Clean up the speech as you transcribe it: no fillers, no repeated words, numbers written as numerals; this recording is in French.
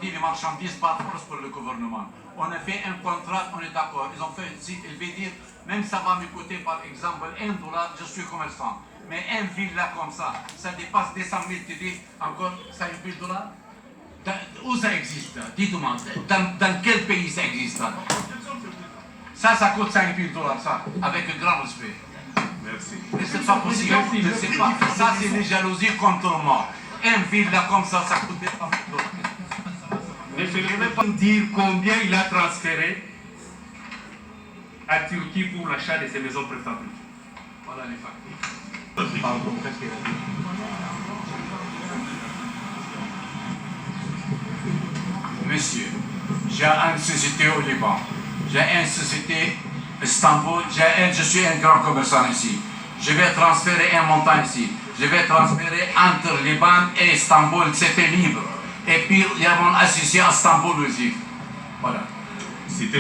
Les marchandises par force pour le gouvernement. On a fait un contrat, on est d'accord. Ils ont fait, il veut dire, même ça va me coûter par exemple $1, je suis commerçant. Mais un villa comme ça dépasse des 100 000 TD, encore $5 000. Où ça existe? Dites-moi, dans quel pays ça existe? Ça coûte $5 000, ça, avec un grand respect. Merci. Mais c'est pas possible. C'est pas, ça, c'est une jalousie contre moi. Un villa comme ça coûte des $100 000. Mais je ne vais même pas dire combien il a transféré à Turquie pour l'achat de ces maisons préfabriquées. Voilà les factures. Pardon. Monsieur, j'ai une société au Liban, j'ai une société à Istanbul, je suis un grand commerçant ici. Je vais transférer un montant ici. Je vais transférer entre Liban et Istanbul, c'était libre. Et puis, il y a mon associé à Istanbul aussi.